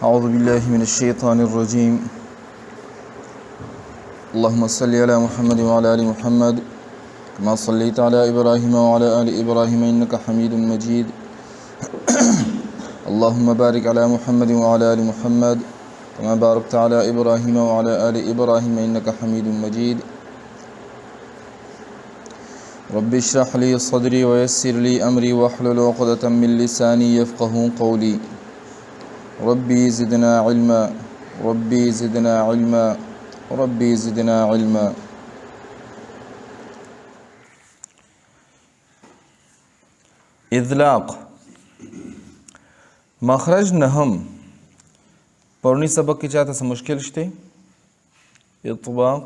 أعوذ بالله من الشيطان الرجيم. اللهم صل على محمد وعلى آل محمد كما صليت على إبراهيم وعلى آل إبراهيم إنك حميد مجيد. اللهم بارك على محمد وعلى آل محمد كما باركت على إبراهيم وعلى آل إبراهيم إنك حميد مجيد. رب اشرح لي صدري ويسر لي أمري واحلل عقدة من لساني يفقهوا قولي. ربي زدنا علما ربي زدنا علما ربي زدنا علما. اذلاق مخرج نهم پرونی سبق کی چاہتا سے مشکل شتے اطباق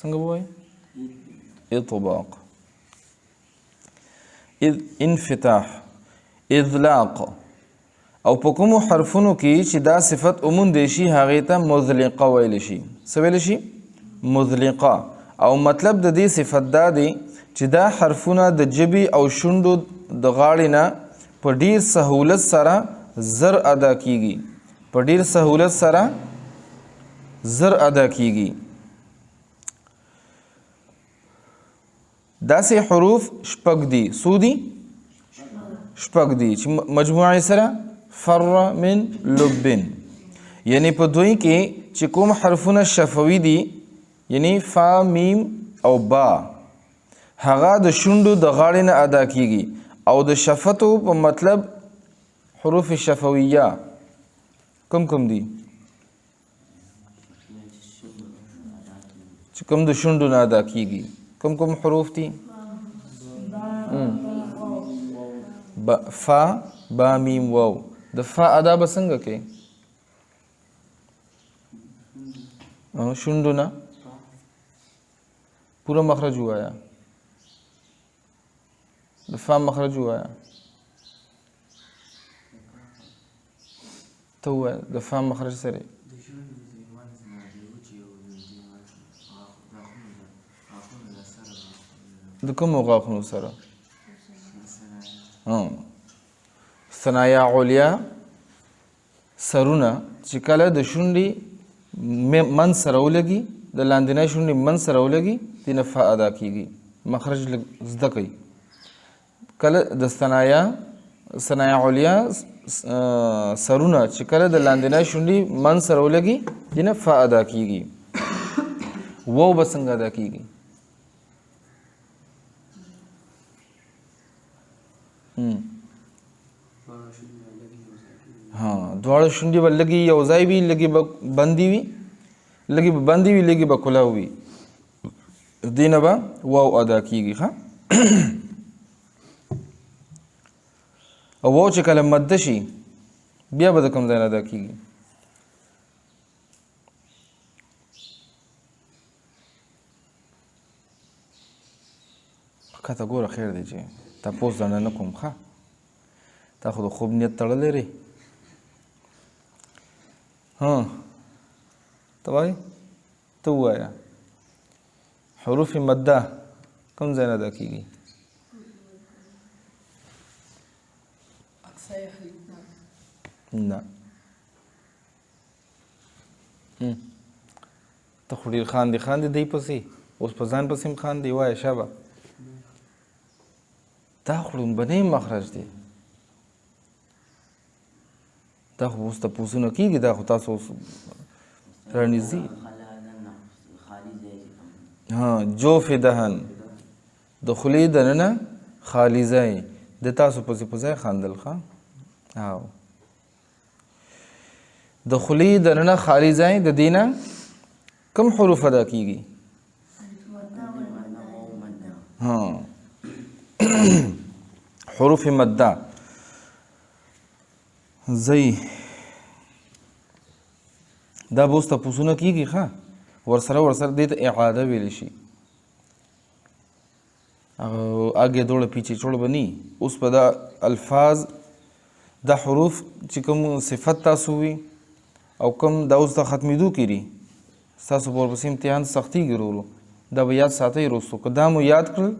سنگ بوئے اطباق انفتاح اذلاق او په کومو حرفونو کې چې دا صفت اومون دی شي هغې ته مذلقه ویلی شي. څه ویلی شي؟ مذلقه. او مطلب د دې صفت دا دی چې دا حرفونه د ژبې او شونډو د غاړې نه په ډیر سهولت سره زر ادا کیږي. په ډیر سهولت سره زر ادا کیږي. داسې حروف شپږ دي. څو دي؟ شپږ دي چې مجموعه سره فر من لبن، یعنی په دوی کې چې کوم حرفونه شفوي دي یعنی فا میم او با هغه د شونډو د غاړې نه ادا کیږي. او د شفتو په مطلب حروف شفویه کوم دي چې کوم د شونډو نه ادا کیږي؟ کوم حروف دي؟ فا با میم واو. د فا ادا به څنګه کوي؟ شونډو نه پورا مخرج وایا. د فا مخرج وایا. ته ووایه د فا مخرج سره د کومو غاښونو سره؟ ثنایا علیا سرونه چې کله د شونډې من سره ولګي، د لاندنۍ شونډې من سره ولګي، دې نه فا ادا کیږي. مخرج لږ زده کوي. کله د ثنایا علیا سرونه چې کله د لاندنۍ شونډې من سره ولګي، دې نه فا ادا کیږي. واو به څنګه ادا کیږي؟ دواړه شونډې به لږې یو ځای وي، لږې به بندې وي، لږې به کلاو وي. دې نه به واو ادا کیږي. او واو چې کله مده شي بیا به د کوم ځای نه ادا کیږي؟ کته ګوره خیر دی چې تپوس درنه نه کوم. ښه تا خو د خوب نیت تړلی دی. ته وایې؟ ته ووایه حروف مده کوم ځای نه ادا کیږي؟ نه ته خو ډېر خاندې دی پسې، اوس په ځان پسې هم خاندې. وایه شابه. دا خو لومبنی مخرج دی. دا خو اوس تپوسونه کېږي. دا خو تاسو اوس رانیزي. جوف دهن د خولې دننه خالي ځای د تاسو پسې په ځای خاندل. او د خولې دننه خالي ځای د دې نه کوم حروف ادا کېږي؟ حروف مده. زی دا به اوس تپوسونه کېږي. ورسره دې ته اعاده ویلی شي. آگے دوڑ پیچھے چھوڑ بنی. اوس په دا الفاظ دا حروف چې کوم صفت تاسو وي او کوم دا اوس د ختمېدو کې دي، ستاسو په ورپسې امتحان سختېږي ورو. دا به یاد ساتئ وروستو. که دا مو یاد کړل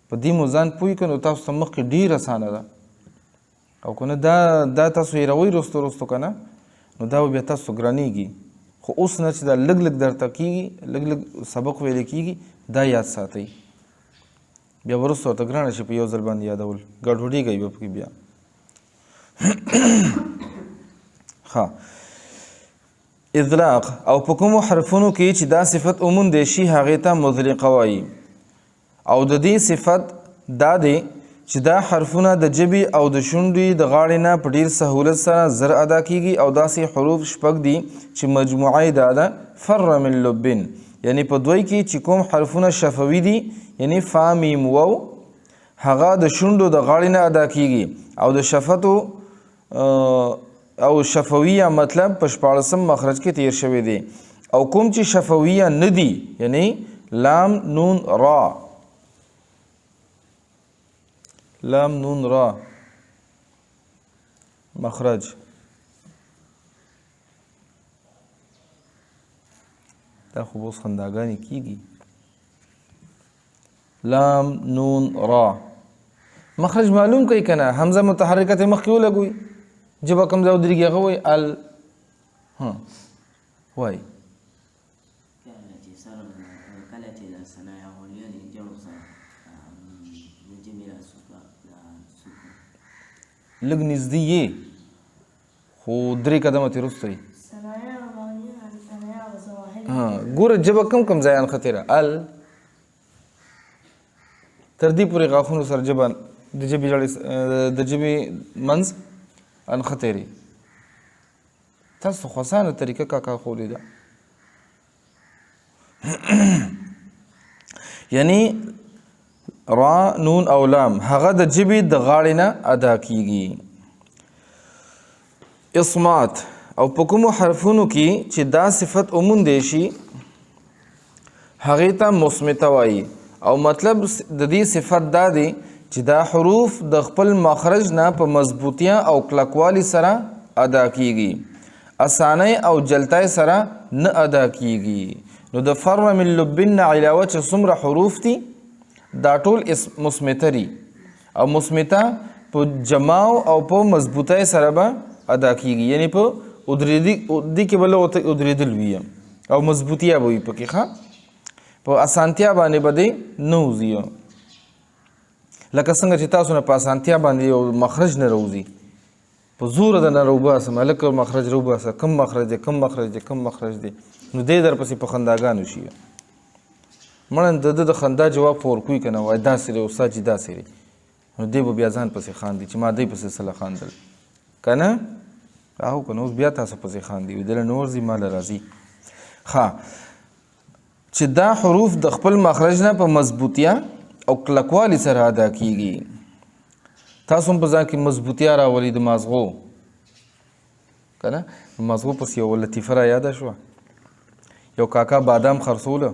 په دې مو ځان پوه کړئ نو تاسو ته مخکې ډېر اسانه ده. او کنه دا تاسو هیروئ رستو کنه نو دا بیا تاسو ګرانیږي. خو اوس نه چې دا لږ درته کېږي لږ سبق ویلی کېږي دا یاد ساتئ، بیا وروسته ورته ګرانه شي په یو ځل باندې یادول، ګډوډېږئ به پکې بیا. ښه اطلاق او په کومو حرفونو کې چې دا صفت وموندی شي هغې ته مطلقه وایي. او د دې صفت دا دی چې دا حرفونه د ژبې او د شونډې د غاړې نه په ډېر سهولت سره زر ادا کیږي. او داسې حروف شپږ دي چې مجموعه یې دا ده فر من لبن، یعنی په دوی کې چې کوم حرفونه شفوي دي یعنی فا میم وو هغه د شونډو د غاړې نه ادا کیږي. او د شفتو او شفویه مطلب په 14 مخرج کې تیر شوی دی. او کوم چې شفویه نه دي یعنی لام نون را، لام نون را مخرج دا خو اوس خنداګانې کیږي. لام نون را مخرج معلوم کوي کنه، حمزه متحرکه ته مخکې ولګوي، جبه کوم ځای ودرېږي هغه وایي ال. وایي لږ نږدې یې خو 3 قدمه ترې وروسته یې. ګوره جبه کوم ځای انښتې ده ال تر دې پورې غاښونو سره جبه د ژبې منځ انښتې ري. تاسو خو اسانه طریقه کاکا ښودې ده. یعنی را نون او لام هغه د ژبې د غاړې نه ادا کیږي. اصمات او په کومو حرفونو کې چې دا صفت وموندی شي هغې ته مصمته وایي. او مطلب د دې صفت دا دی چې دا حروف د خپل مخرج نه په مضبوطیا او کلکوالي سره ادا کیږي، اسانۍ او جلتۍ سره نه ادا کیږي. نو د فر من لبن نه علاوه چې څومره حروف دي دا ټول مصمته دي. او مصمته په جماو او په مضبوطۍ سره به ادا کیږي، یعنی په دې کې به ودرېدل وي او مضبوطیا به وي پکې. ښه په اسانتیا باندې به دی نه وځي، لکه څنګه چې تاسو نه په اسانتیا باندې یو مخرج نه راوځي، په زوره د نه راوباسم هلکه مخرج راوباسه، کم مخرج دی کم مخرج دی کم مخرج دی، نو دی درپسې په خنداګانو شي. مړه د ده د خندا جواب په ورکوي که نه وایي داسې دی استاد جي داسې دی، نو دی به بیا ځان پسې خاندي چې ما دی پسې سله خاندل که نه او که نه اوس بیا تاسو پسې خاندي دله نه ورځي ما له راځي. ښه چې دا حروف د خپل مخرج نه په مضبوطیا او کلکوالی سره ادا کیږي. تاسو هم په ځان کې مضبوطیا راولي د مازغو که نه، مازغو پسې یو لطیفه را یاده شوه، یو کاکا بادام خرڅوله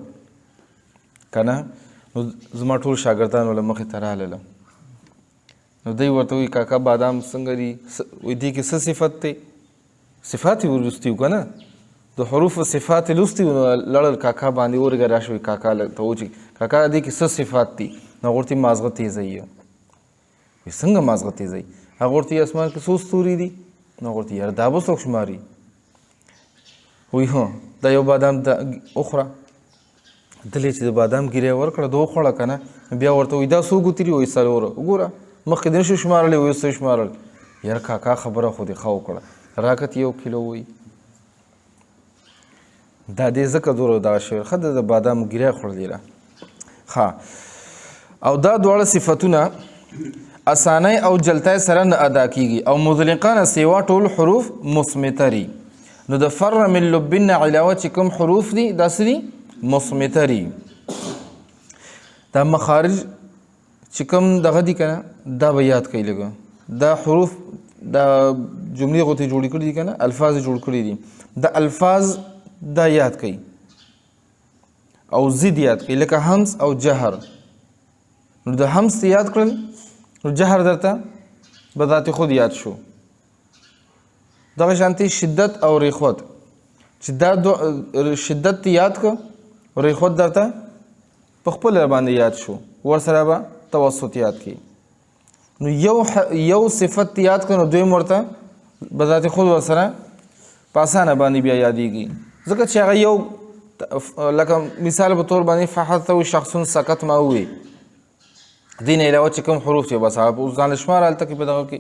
که نه، نو زما ټول شاګردان له مخې ته راغلله، نو دی ورته وایي کاکا بادام څنګه دي؟ وایي دې کې څه صفت دی؟ صفات یې ولوستي وو که نه، د حروفو صفات یې لوستي وو. نو لړل کاکا باندې ورګه راشوي کاکا ته و چې کاکا دې کې څه صفات دي؟ نو هغه ورته مازغه تیزوي. وایي څنګه مازغه تیزوي؟ هغه ورته اسمان کې څو ستوري دي؟ نو هغه ورته یاره دا به څوک شماري؟ وایي هو دا یو بادام وخوره. دلې چې د بادام ګیره ورکړه د وخوړه که نه، بیا ورته وایي دا څو ګوتې دي؟ وایي څلوره. وګوره مخکې دې نشو شمارلی، وایي څه شمارل؟ یاره کاکا خبره خو دې ښه وکړه، راکت 1 کیلو وایي. دا دې ځکه دوره دغه شوی ښه د بادام ګیره خوړلې ده. ښه او دا دواړه صفتونه اسانۍ او جلتۍ سره نه ادا کیږي. او مطلقه نه سیوا ټول حروف مصمته دي. نو د فر من لبن نه علاوه چې کوم حروف دي دا څه دي؟ مصمته دي. دا مخارج چې کوم دغه دي که نه دا به یاد کوي لږه. دا حروف دا جملې غوتې جوړې کړي دي که نه، الفاظ جوړ کړي دي، دا الفاظ دا یاد کوي او ضد یاد کوي، لکه همس او جهر. نو د همس یاد کړل نو جهر درته به ذات خود یاد شو. دغه شانتي شدت او ریخوت چې دا شدت یاد کړ، ریخوت درته په خپل باندې یاد شو، ورسره به توسط یاد کی. نو یو صفت یاد کړه نو دویم ورته بذات خود ورسره په اسانه باندې بیا یادېږي ځکه چې هغه یو لکه مثال په طور باندې فحثه شخص سکت ما ووي دین علاوه چې کوم حروف چې بس هغه اوس ځان شمار هلته کې په دغه کې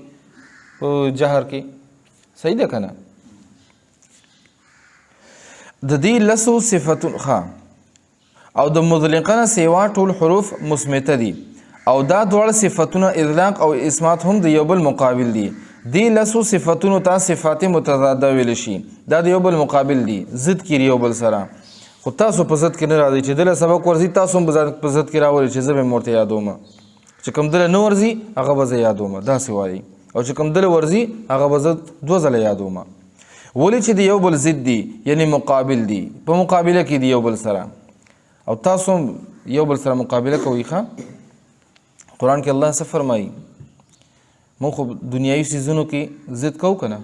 په جهر کې صحیح ده که نه د دې لسو صفتون ښه او د مطلقه نه سیوا ټول حروف مثبته دي او دا دواړه صفتونه اطلاق او اثبات هم د یو بل مقابل دي دې لسو صفتونو ته صفات متضاده ویل شي دا د یو بل مقابل دي ضد کې یو بل سره خو تاسو په ضد کې نه راځي چې دله سبق ورځي تاسو هم په ضد کې راولئ چې زه به مې ورته یادوم چې کوم دله نه ورځي هغه به زه یادوم داسې وایي او چې کوم دله ورځي هغه به زه 2 ځله یادوم ولې چې د یو بل ضد دي یعنی مقابل دي په مقابله کې دي یو بل سره او تاسو یو بل سره مقابله کوئ ښه قرآن کې الله څه فرمایي موږ خو دنیایي څیزونو کې ضد کوو که نه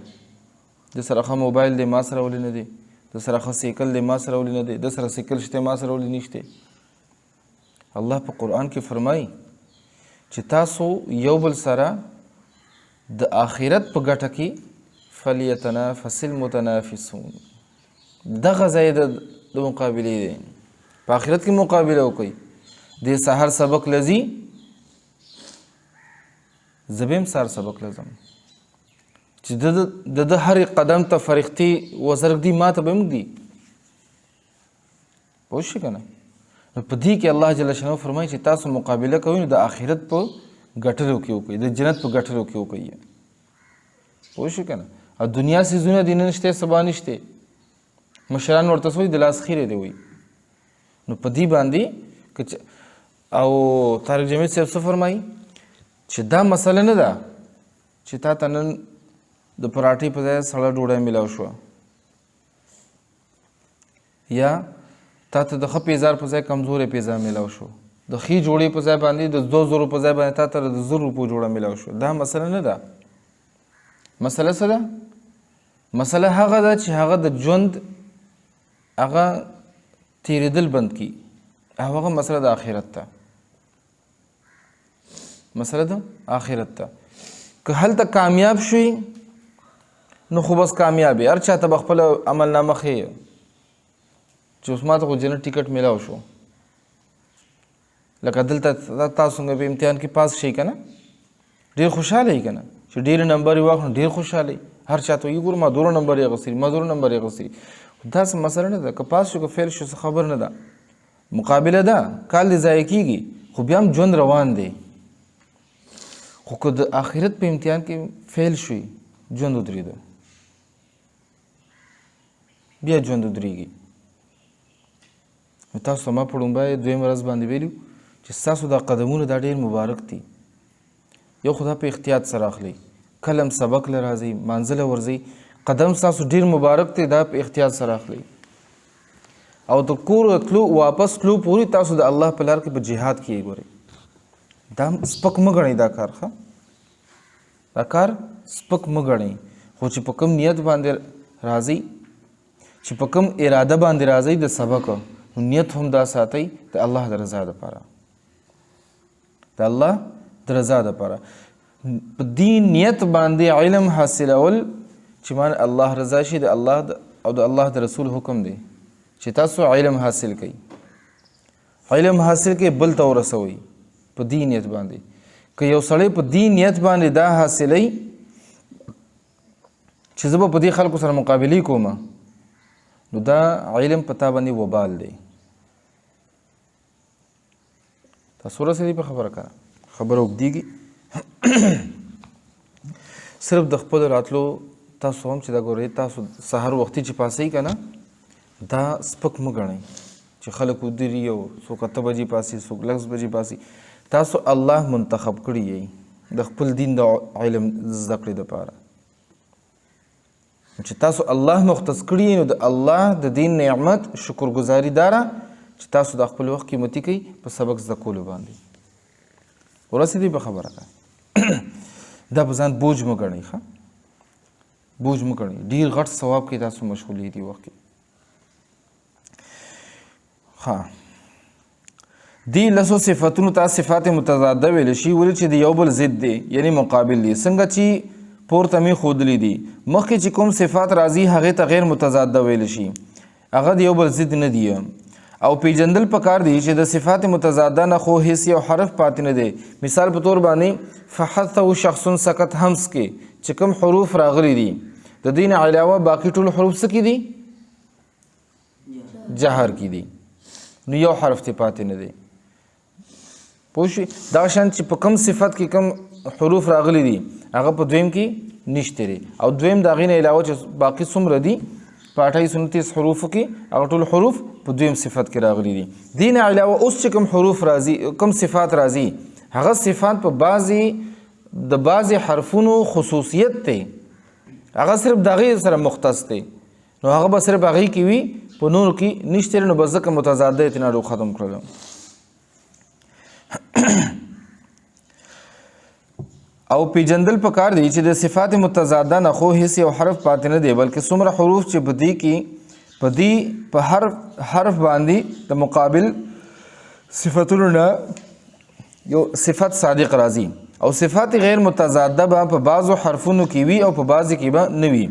د سره ښه موبایل دی ما سره ولې نه دی د سره ښه سیکل دی ما سره ولې نه دی د سره سیکل شته ما سره ولې نشته الله په قرآن کې فرمایي چې تاسو یو بل سره د آخرت په ګټه کې فلیتنافس المتنافسون دغه ځای د مقابلې دی په آخرت کې مقابله وکړئ د سحر سبق لذي زبیم سار سبق لازم چې د هر قدم ته فرښتې وزرګ دي ما ته به موږ دي پوه شئ که نه نو په دې کې الله جل شانه فرمایي چې تاسو مقابله کوئ نو د آخرت په ګټلو کې وکړئ د جنت په ګټلو کې وکړئ پوه شئ که نه او دنیا څیزونه دي نن شته سبا نشته مشران ورته څه وایي د لاس خیرې دی وایي نو په دې باندې او طارق جمیل صاحب څه فرمایي چې دا مسله نه ده چې تا ته نن د پراټې په ځای سړه ډوډۍ میلاو شوه یا تا ته د ښه پیزار په ځای کمزورې پیزار میلاو شو د ښې جوړې په ځای باندې د 200 په ځای باندې تا ته د 1000 روپو جوړه میلاو شو دا مسله نه ده مسله څه ده مسله هغه ده چې هغه د ژوند هغه تیرېدل بند کړي هغه مسله د آخرت ته مسله د آخرت ته که هلته کامیاب شوي نو خو بس کامیابي هر چاته به خپله عملنامه ښیي چې اوس ماته خو جنت ټیکټ میلاو شو لکه دلته تاسو څنګه په امتحان کې پاس شئ که نه ډېر خوشحاله یې که نه چې ډېر نمبر یې واخلو ډېر خوشحاله یې هر چاته وایي ګوره ما دومره نمبر یې اخیستي ما دومره نمبر یې اخیستي داسې مسله نه ده که پاس شو که فیل شو څه خبر نه ده مقابله ده کال دې ضایع کېږي خو بیا هم ژوند روان دی خو که د آخرت په امتحان کې فیل شوي ژوند ودرېده بیا ژوند ودرېږي تاسو ته ما په لومبی دویم ورځ باندې ویلي چې ستاسو دا قدمونه دا ډېر مبارک دي یو خو دا په احتیاط سره اخلئ کله هم سبق له راځئ مانځه له ورځئ قدم ستاسو ډېر مبارک دی دا په احتیاط سره اخلئ او د کور تلو واپس تلو پورې تاسو د الله په لار کې په جهاد کې یې ګورئ دا سپک مه ګڼئ دا کار ښه دا کار سپک مه ګڼئ خو چې په کوم نیت باندې راځئ چې په کوم اراده باندې راځئ د سبق نو نیت هم دا ساتئ د الله د رضا دپاره د الله د رضا دپاره په دې نیت باندې علم حاصلول چې مان الله رضا شي د الله او د الله د رسول حکم دی چې تاسو علم حاصل کړئ علم حاصل کړئ بل ته ورسوئ په دې نیت باندې که یو سړی په دې نیت باندې دا حاصلوي چې زه به په دې خلکو سره مقابلې کوم نو دا علم په تا باندې وبال دی تاسو رسېدي په خبره که خبره اوږدېږي صرف د خپلو راتلو تاسو هم چې دا ګورئ تاسو سهار وختي چې پاسئ که نه دا سپک مه ګڼئ چې خلک ودري او څوک 8 بجې پاسي څوک 10 بجې پاسي تاسو الله منتخب کړي یئ د خپل دین د علم زده کړې دپاره چې تاسو الله مختص کړي نو د الله د دین نعمت شکرګزاري داره چې تاسو د خپل وخت قیمتي کوئ په سبق زده کولو باندې ورسېدی په خبره ده دا په ځان بوج مه ګڼئ ښه بوج مه ګڼئ ډېر غټ ثواب کې تاسو مشغولې دي وخت کې ښه دی لسو صفتونو ته صفات متضاده ویل شي ولې چې د یو بل ضد دی یعنی مقابل دی څنګه چې پورته می خودلی دي مخکې چې کوم صفات راځي هغه ته غیر متضاده ویل شي هغه د یو بل ضد نه دی او پیجندل پکار دی چې د صفات متضاده نه خو هیڅ یو حرف پاتې نه دی مثال په تور باندې فحثه شخص سکت همس کې چې کوم حروف راغلي دي د دین علاوه باقی ټول حروف څه کې دي جهر کې دي نو یو حرف ته پاتې نه دی پوه دا شان چې په کوم صفت کې کوم حروف راغلي دي هغه په دویم کې نشته لري او دویم دا غینه علاوه چې باقی څومره دي په 28 حروف کې هغه ټول حروف په دویم صفت کې راغلي دي دین علاوه اوس چې کوم حروف راځي کوم صفات راځي هغه صفات په بعضی حرفونو خصوصیت ته هغه صرف دغه سره مختص دی نو هغه به صرف هغه کې وي په نور کې نشته نو بزکه متضاده اتنا ختم کړل او پیجندل پکار دی چې د صفات متضاده نه خو هیڅ یو حرف پاتې نه دی بلکې څومره حروف چې په حرف باندې د مقابل صفتونو نه یو صفت صادق راځي او صفات غیر متضاده به په بعضو حرفونو کې وي او په بعضی کې به نه وي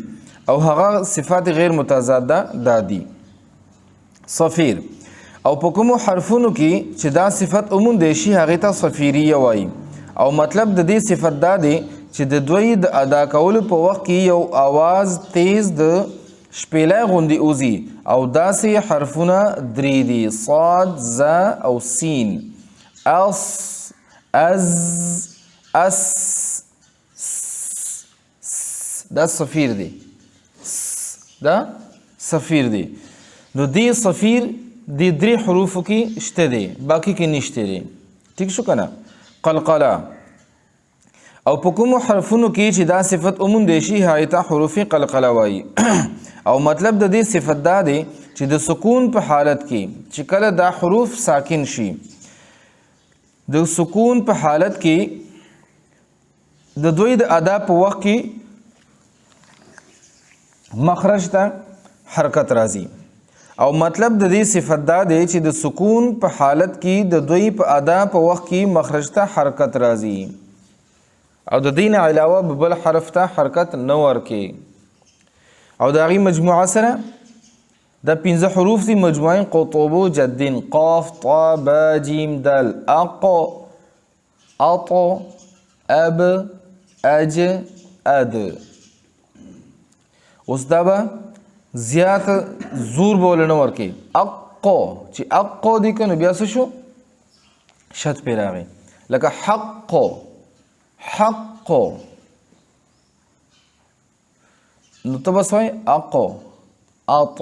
او هغه صفات غیر متضاده دادي صفیر او په کومو حرفونو کې چې دا صفت عموم دی شي هغه ته صفیریه وایي او مطلب د دې صفت دا دی چې د دوی د ادا کولو په وخت کې یو आवाज تیز د شپېلۍ غوندې اوزي او داسې حرفونه درې دي صاد ز او سین اس از اس دا صفیر دی دا صفیر دی نو دی صفیر دی درې حروفو کې شته دی باقی کې نشته دی ٹھیک شو کنه قلقله او په کومو حرفونو کې چې دا صفت عموم دی شي هغه ته حروف قلقله وایي او مطلب د دې صفت دا دی چې د سکون په حالت کې چې کله دا حروف ساکن شي د سکون په حالت کې د دوی د ادا په وخت کې مخرج ته حرکت راځي او مطلب د دې صفت دا دی چې د سکون په حالت کې د دوی په ادا په وخت کې مخرج ته حرکت راځي او د دین علاوه بل حرف ته حرکت نه ورکي او د هغې مجموعه سره دا 15 حروف دي مجموعه قطوبو جدین قاف طا با جیم دال اق اط اب اج اد اوس دا به زیات زور بوله نه ورکي اق چې اق دي کنه بیا څه شو شد پې راغی لکه حق حق نو ته بس وایي اق اط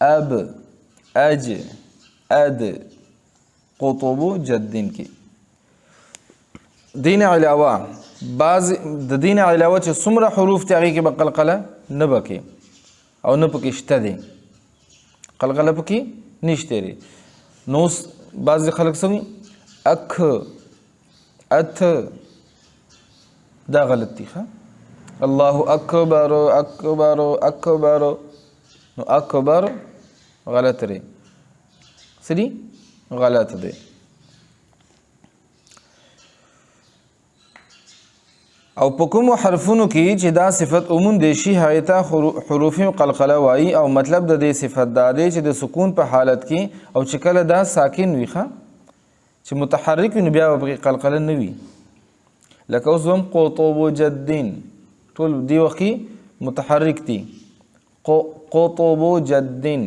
اب اج اد قطوبو جدین کې دین علاوه بعض د دین علاوه چې څومره حروف ته هغې کې به قلقله نه بکې او نه پکې شته دی قلقله پکې نشته دی نو بعضې خلک څه وایي اک ات دا غلط دی ښه الله اکبر اکبر اکبر نو اکبر غلط دی څه دی غلط دی او په کومو حرفونو کې چې دا صفت عموم دی شي هغې ته حروف قلقله وایي او مطلب د دې صفت دا دی چې د سکون په حالت کې او چې کله دا ساکن وي ښه چې متحرک وي نو بیا به پکې قلقله نه وي لکه اوس هم قطوبو جدین ټول دی وخت کې متحرک دي قطوبو جدین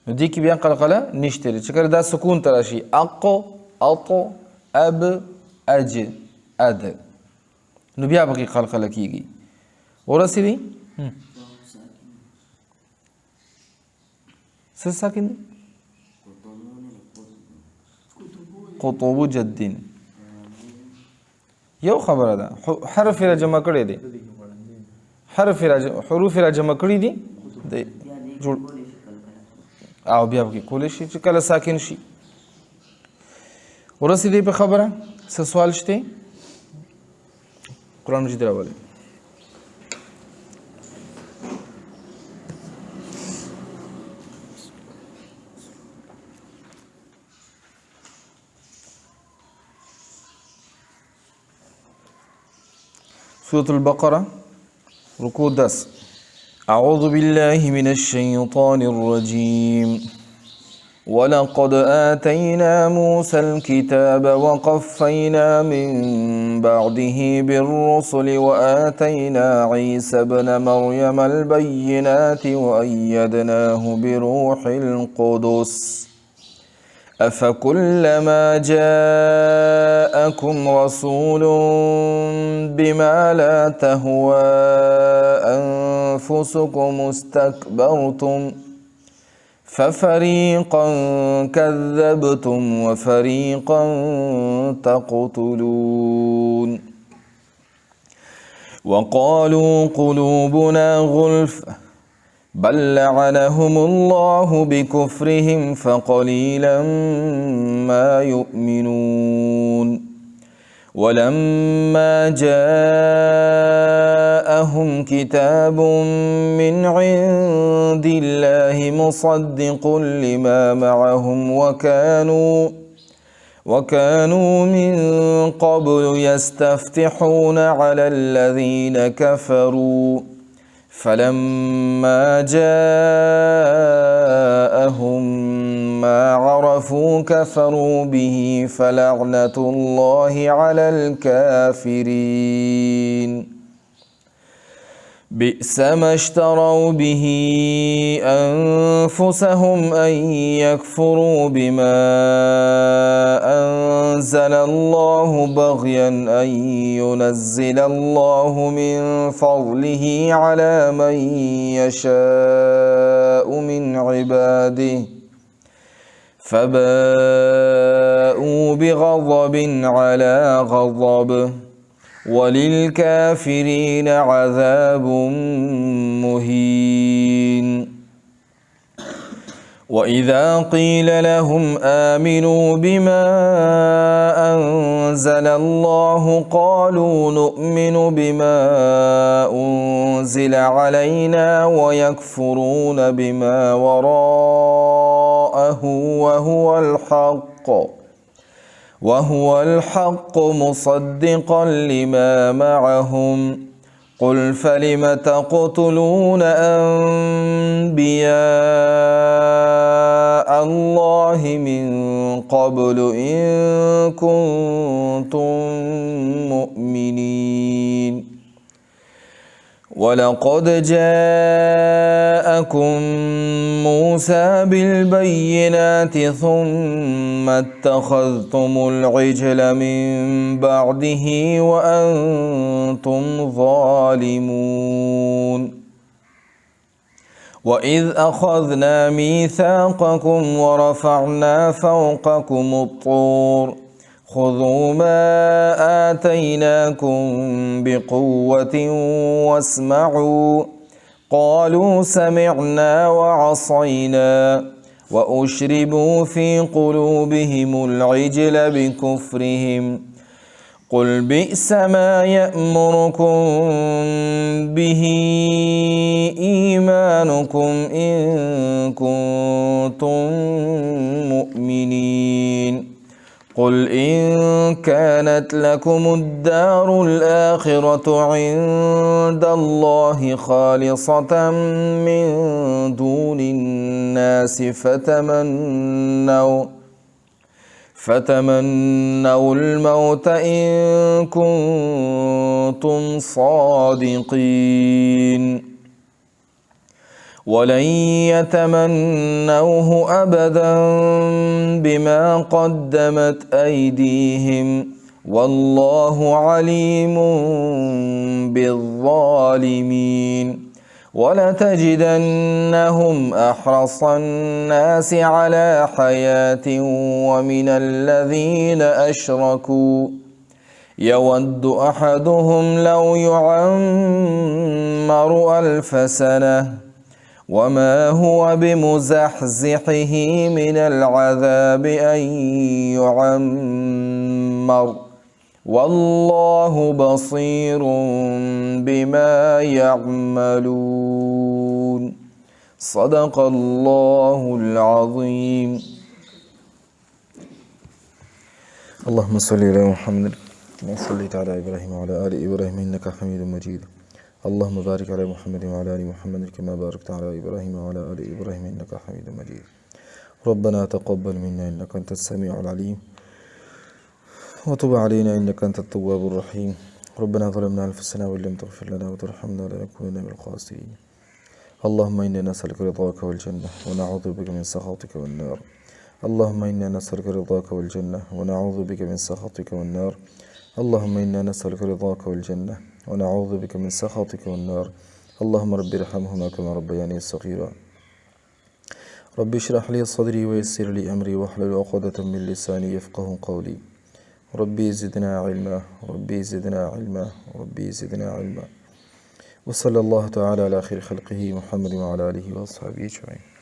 نو دې کې بیا قلقله نشته چې کله دا سکون ته راشي اق اط اب اج اد نو بیا پکې قلقله کیږي ورسېدي څه ساکن دي قطوبو جدین یو خبره ده حرف را جمع کړی دی حروف را جمع کړي دي جوړ او بیا پکې کولی شي چې کله ساکن شي ورسېدی په خبره څه سوال شته قرآن مجید راولئ سورة البقرة ركوع 10. أعوذ بالله من الشيطان الرجيم. ولقد آتينا موسى الكتاب وقفينا من بعده بالرسل وآتينا عيسى ابن مريم البينات وأيدناه بروح القدس أفكلما جاءكم رسول بما لا تهوى أنفسكم استكبرتم ففريقا كذبتم وفريقا تقتلون وقالوا قلوبنا غلف بل لعنهم الله بكفرهم فقليلا ما يؤمنون ولما جاءهم كتاب من عند الله مصدق لما معهم وكانوا من قبل يستفتحون على الذين كفروا فلما جاءهم ما عرفوا كفروا به فلعنة الله على الكافرين بئس ما اشتروا به أنفسهم أن يكفروا بما أنزل الله بغيا أن ينزل الله من فضله على من يشاء من عباده فباءوا بغضب على غضب وللكافرين عذاب مهين وإذا قيل لهم آمنوا بما أنزل الله قالوا نؤمن بما أنزل علينا ويكفرون بما وراءه وهو الحق مصدقا لما معهم قل فلم تقتلون أنبياء الله من قبل إن كنتم مؤمنين ولقد جاءكم موسى بالبينات ثم اتخذتم العجل من بعده وأنتم ظالمون وإذ أخذنا ميثاقكم ورفعنا فوقكم الطور خذوا ما آتيناكم بقوة واسمعوا قالوا سمعنا وعصينا وأشربوا في قلوبهم العجل بكفرهم قل بئس ما يأمركم به إيمانكم إن كنتم مؤمنين قل إن كانت لكم الدار الآخرة عند الله خالصة من دون الناس فتمنوا الموت إن كنتم صادقين ولن يتمنوه أبدا بما قدمت أيديهم والله عليم بالظالمين ولتجدنهم أحرص الناس على حياة ومن الذين أشركوا يود أحدهم لو يعمر 1000 سنة وما هو بمزحزحه من العذاب أن يعمر والله بصير بما يعملون صدق الله العظيم. اللهم صل على محمد كما صليت على إبراهيم وعلى آل إبراهيم إنك حميد مجيد. اللهم بارك على محمد وعلى آل محمد كما باركت على إبراهيم وعلى آل إبراهيم إنك حميد مجيد. ربنا تقبل منا إنك أنت السميع العليم وتب علينا إنك أنت التواب الرحيم. ربنا ظلمنا أنفسنا وإن لم تغفر لنا وترحمنا لنكونن من الخاسرين. اللهم إنا نسألك رضاك والجنة ونعوذ بك من سخطك والنار. اللهم إنا نسألك رضاك والجنة ونعوذ بك من سخطك والنار. اللهم إنا نسألك رضاك والجنة ونعوذ بك من سخطك والنار. اللهم رب ارحمهما كما ربياني صغيرا. رب اشرح لي صدري ويسر لي أمري واحلل عقدة من لساني يفقه قولي. ربي زدنا علما ربي زدنا علما ربي زدنا علما. وصلى الله تعالى على خير خلقه محمد وعلى آله وأصحابه أجمعين.